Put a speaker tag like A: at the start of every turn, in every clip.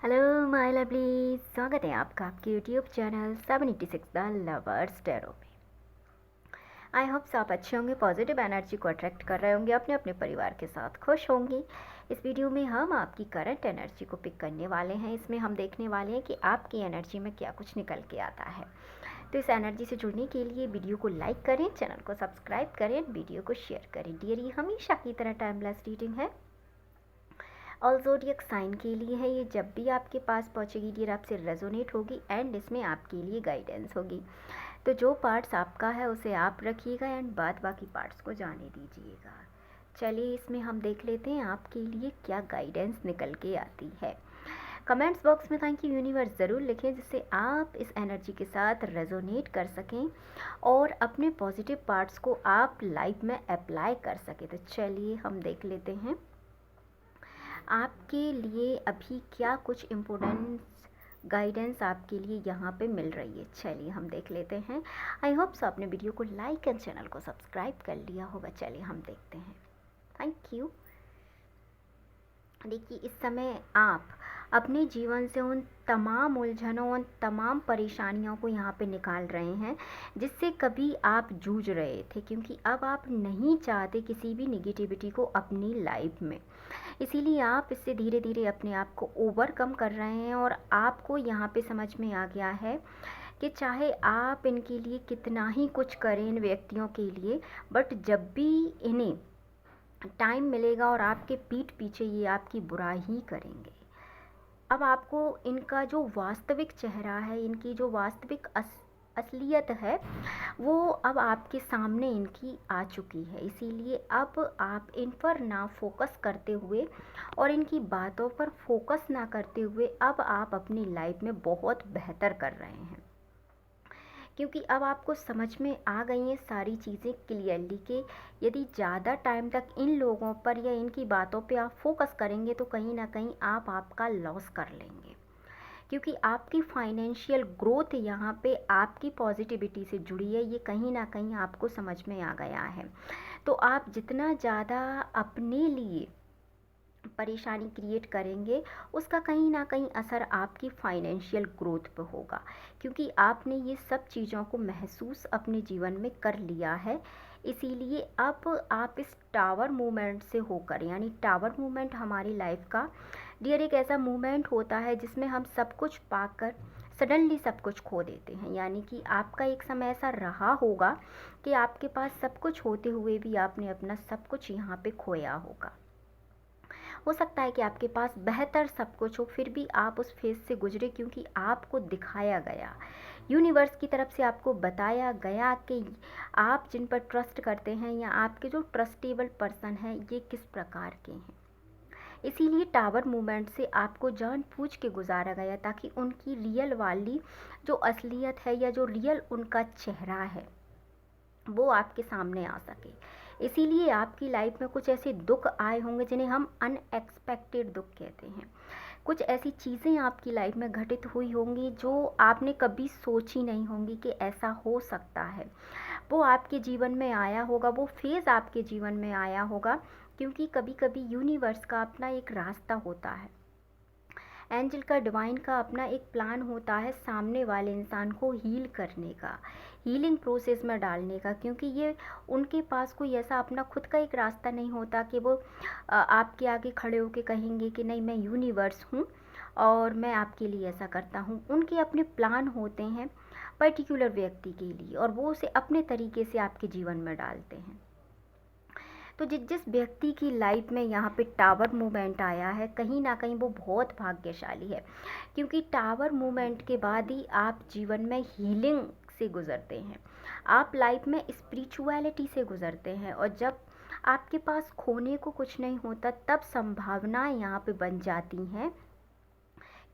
A: Hello my lovely, स्वागत है आपका आपके YouTube channel 786 the lovers tarot में। आई होप आप अच्छे होंगे, पॉजिटिव एनर्जी को अट्रैक्ट कर रहे होंगे, अपने अपने परिवार के साथ खुश होंगे। इस वीडियो में हम आपकी करंट एनर्जी को पिक करने वाले हैं। इसमें हम देखने वाले हैं कि आपकी एनर्जी में क्या कुछ निकल के आता है। तो इस एनर्जी से जुड़ने के लिए वीडियो को लाइक करें, चैनल को सब्सक्राइब करें, वीडियो को शेयर करें। डियर, ये हमेशा की तरह टाइमलेस रीडिंग है और ज़ोडिएक साइन के लिए है। ये जब भी आपके पास पहुंचेगी डियर आपसे रेजोनेट होगी एंड इसमें आपके लिए गाइडेंस होगी। तो जो पार्ट्स आपका है उसे आप रखिएगा एंड बाकी पार्ट्स को जाने दीजिएगा। चलिए इसमें हम देख लेते हैं आपके लिए क्या गाइडेंस निकल के आती है। कमेंट्स बॉक्स में थैंक यू यूनिवर्स ज़रूर लिखें, जिससे आप इस एनर्जी के साथ रेजोनेट कर सकें और अपने पॉजिटिव पार्ट्स को आप लाइफ में अप्लाई कर सकें। तो चलिए हम देख लेते हैं आपके लिए अभी क्या कुछ इम्पोर्टेंट गाइडेंस आपके लिए यहाँ पे मिल रही है। चलिए हम देख लेते हैं। आई होप सो आपने वीडियो को लाइक एंड चैनल को सब्सक्राइब कर लिया होगा। चलिए हम देखते हैं। Thank you. देखिए, इस समय आप अपने जीवन से उन तमाम उलझनों, उन तमाम परेशानियों को यहाँ पे निकाल रहे हैं जिससे कभी आप जूझ रहे थे, क्योंकि अब आप नहीं चाहते किसी भी निगेटिविटी को अपनी लाइफ में। इसीलिए आप इससे धीरे धीरे अपने आप को ओवरकम कर रहे हैं और आपको यहाँ पे समझ में आ गया है कि चाहे आप इनके लिए कितना ही कुछ करें, इन व्यक्तियों के लिए, बट जब भी इन्हें टाइम मिलेगा और आपके पीठ पीछे ये आपकी बुराई ही करेंगे। अब आपको इनका जो वास्तविक चेहरा है, इनकी जो वास्तविक असलियत है, वो अब आपके सामने इनकी आ चुकी है। इसीलिए अब आप इन पर ना फोकस करते हुए और इनकी बातों पर फोकस ना करते हुए अब आप अपनी लाइफ में बहुत बेहतर कर रहे हैं, क्योंकि अब आपको समझ में आ गई हैं सारी चीज़ें क्लियरली कि यदि ज़्यादा टाइम तक इन लोगों पर या इनकी बातों पे आप फोकस करेंगे तो कहीं ना कहीं आप आपका लॉस कर लेंगे, क्योंकि आपकी फाइनेंशियल ग्रोथ यहाँ पे आपकी पॉजिटिविटी से जुड़ी है। ये कहीं ना कहीं आपको समझ में आ गया है। तो आप जितना ज़्यादा अपने लिए परेशानी क्रिएट करेंगे उसका कहीं ना कहीं असर आपकी फाइनेंशियल ग्रोथ पे होगा, क्योंकि आपने ये सब चीज़ों को महसूस अपने जीवन में कर लिया है। इसीलिए अब आप इस टावर मूवमेंट से होकर, यानी टावर मूवमेंट हमारी लाइफ का डियर एक ऐसा मूवमेंट होता है जिसमें हम सब कुछ पाकर सडनली सब कुछ खो देते हैं। यानी कि आपका एक समय ऐसा रहा होगा कि आपके पास सब कुछ होते हुए भी आपने अपना सब कुछ यहाँ पे खोया होगा। हो सकता है कि आपके पास बेहतर सब कुछ हो, फिर भी आप उस फेज से गुजरे, क्योंकि आपको दिखाया गया, यूनिवर्स की तरफ से आपको बताया गया कि आप जिन पर ट्रस्ट करते हैं या आपके जो ट्रस्टेबल पर्सन हैं ये किस प्रकार के हैं। इसीलिए टावर मूवमेंट से आपको जानबूझ के गुजारा गया ताकि उनकी रियल वाली जो असलियत है या जो रियल उनका चेहरा है वो आपके सामने आ सके। इसीलिए आपकी लाइफ में कुछ ऐसे दुख आए होंगे जिन्हें हम अनएक्सपेक्टेड दुख कहते हैं। कुछ ऐसी चीज़ें आपकी लाइफ में घटित हुई होंगी जो आपने कभी सोची नहीं होंगी कि ऐसा हो सकता है। वो आपके जीवन में आया होगा, वो फेज़ आपके जीवन में आया होगा, क्योंकि कभी कभी यूनिवर्स का अपना एक रास्ता होता है, एंजल का, डिवाइन का अपना एक प्लान होता है सामने वाले इंसान को हील करने का, हीलिंग प्रोसेस में डालने का, क्योंकि ये उनके पास कोई ऐसा अपना खुद का एक रास्ता नहीं होता कि वो आपके आगे खड़े होकर कहेंगे कि नहीं मैं यूनिवर्स हूँ और मैं आपके लिए ऐसा करता हूँ। उनके अपने प्लान होते हैं पर्टिकुलर व्यक्ति के लिए और वो उसे अपने तरीके से आपके जीवन में डालते हैं। तो जिस जिस व्यक्ति की लाइफ में यहाँ पे टावर मूवमेंट आया है, कहीं ना कहीं वो बहुत भाग्यशाली है, क्योंकि टावर मूवमेंट के बाद ही आप जीवन में हीलिंग से गुजरते हैं, आप लाइफ में स्पिरिचुअलिटी से गुजरते हैं। और जब आपके पास खोने को कुछ नहीं होता तब संभावनाएं यहाँ पे बन जाती हैं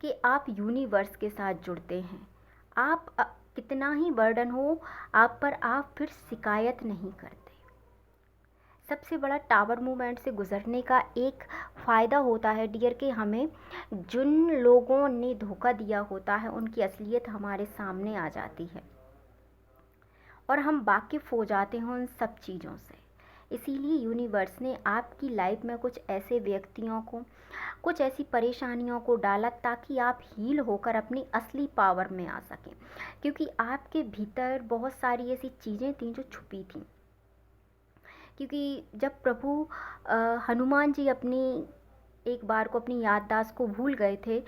A: कि आप यूनिवर्स के साथ जुड़ते हैं। आप कितना ही बर्डन हो आप पर, आप फिर शिकायत नहीं करते। सबसे बड़ा टावर मूवमेंट से गुजरने का एक फ़ायदा होता है डियर कि हमें जिन लोगों ने धोखा दिया होता है उनकी असलियत हमारे सामने आ जाती है और हम वाकिफ़ हो जाते हैं उन सब चीज़ों से। इसीलिए यूनिवर्स ने आपकी लाइफ में कुछ ऐसे व्यक्तियों को, कुछ ऐसी परेशानियों को डाला ताकि आप हील होकर अपनी असली पावर में आ सकें, क्योंकि आपके भीतर बहुत सारी ऐसी चीज़ें थीं जो छुपी थीं। क्योंकि जब प्रभु हनुमान जी अपनी एक बार को अपनी याददाश्त को भूल गए थे,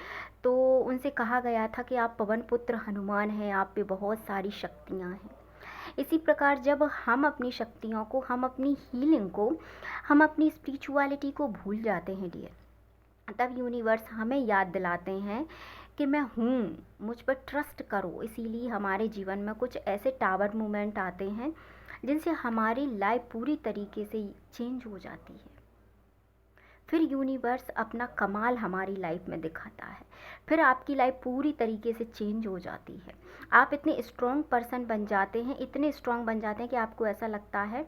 A: तो उनसे कहा गया था कि आप पवन पुत्र हनुमान हैं, आप पे बहुत सारी शक्तियाँ हैं। इसी प्रकार जब हम अपनी शक्तियों को, हम अपनी हीलिंग को, हम अपनी स्पिरिचुअलिटी को भूल जाते हैं डियर, तब यूनिवर्स हमें याद दिलाते हैं कि मैं हूँ, मुझ पर ट्रस्ट करो। इसीलिए हमारे जीवन में कुछ ऐसे टावर मोमेंट आते हैं जिनसे हमारी लाइफ पूरी तरीके से चेंज हो जाती है। फिर यूनिवर्स अपना कमाल हमारी लाइफ में दिखाता है, फिर आपकी लाइफ पूरी तरीके से चेंज हो जाती है। आप इतने स्ट्रॉन्ग पर्सन बन जाते हैं, इतने स्ट्रॉन्ग बन जाते हैं कि आपको ऐसा लगता है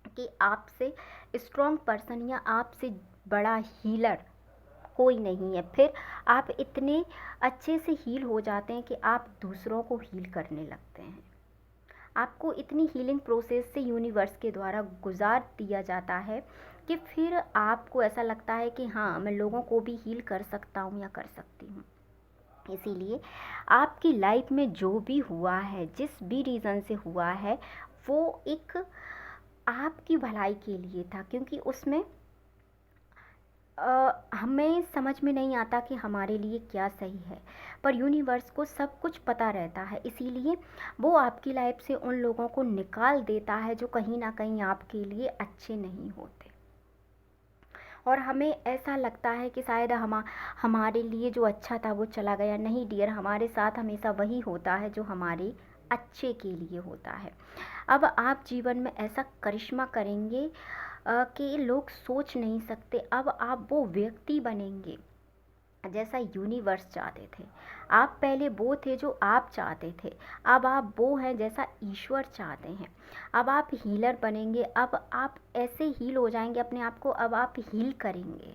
A: कि आपसे स्ट्रॉन्ग पर्सन या आपसे बड़ा हीलर कोई नहीं है। फिर आप इतने अच्छे से हील हो जाते हैं कि आप दूसरों को हील करने लगते हैं। आपको इतनी हीलिंग प्रोसेस से यूनिवर्स के द्वारा गुजार दिया जाता है कि फिर आपको ऐसा लगता है कि हाँ, मैं लोगों को भी हील कर सकता हूँ या कर सकती हूँ। इसीलिए आपकी लाइफ में जो भी हुआ है, जिस भी रीज़न से हुआ है, वो एक आपकी भलाई के लिए था, क्योंकि उसमें हमें समझ में नहीं आता कि हमारे लिए क्या सही है, पर यूनिवर्स को सब कुछ पता रहता है। इसीलिए वो आपकी लाइफ से उन लोगों को निकाल देता है जो कहीं ना कहीं आपके लिए अच्छे नहीं होते। और हमें ऐसा लगता है कि शायद हमारे लिए जो अच्छा था वो चला गया। नहीं डियर, हमारे साथ हमेशा वही होता है जो हमारे अच्छे के लिए होता है। अब आप जीवन में ऐसा करिश्मा करेंगे कि लोग सोच नहीं सकते। अब आप वो व्यक्ति बनेंगे जैसा यूनिवर्स चाहते थे। आप पहले वो थे जो आप चाहते थे, अब आप वो हैं जैसा ईश्वर चाहते हैं। अब आप हीलर बनेंगे, अब आप ऐसे हील हो जाएंगे अपने आप को, अब आप हील करेंगे।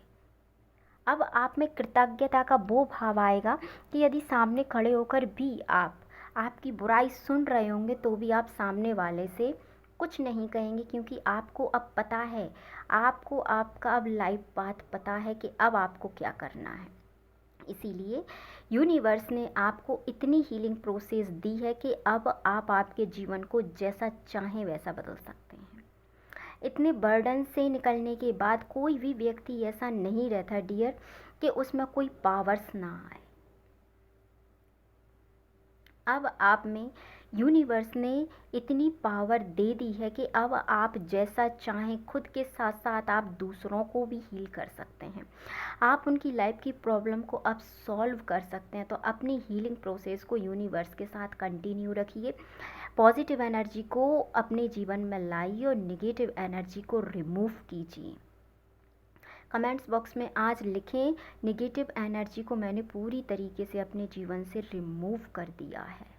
A: अब आप में कृतज्ञता का वो भाव आएगा कि यदि सामने खड़े होकर भी आपकी बुराई सुन रहे होंगे तो भी आप सामने वाले से कुछ नहीं कहेंगे, क्योंकि आपको अब पता है, आपको आपका अब लाइफ पाथ पता है कि अब आपको क्या करना है। इसीलिए यूनिवर्स ने आपको इतनी हीलिंग प्रोसेस दी है कि अब आप आपके जीवन को जैसा चाहें वैसा बदल सकते हैं। इतने बर्डन से निकलने के बाद कोई भी व्यक्ति ऐसा नहीं रहता डियर कि उसमें कोई पावर्स ना आए। अब आप में यूनिवर्स ने इतनी पावर दे दी है कि अब आप जैसा चाहें खुद के साथ साथ आप दूसरों को भी हील कर सकते हैं। आप उनकी लाइफ की प्रॉब्लम को अब सॉल्व कर सकते हैं। तो अपनी हीलिंग प्रोसेस को यूनिवर्स के साथ कंटिन्यू रखिए, पॉजिटिव एनर्जी को अपने जीवन में लाइए और नेगेटिव एनर्जी को रिमूव कीजिए। कमेंट्स बॉक्स में आज लिखें, नेगेटिव एनर्जी को मैंने पूरी तरीके से अपने जीवन से रिमूव कर दिया है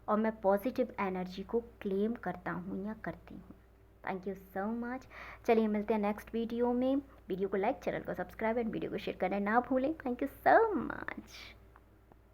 A: और मैं पॉजिटिव एनर्जी को क्लेम करता हूँ या करती हूँ। Thank you so much. चलिए मिलते हैं नेक्स्ट वीडियो में। वीडियो को लाइक, चैनल को सब्सक्राइब एंड वीडियो को शेयर करना ना भूलें। Thank you so much.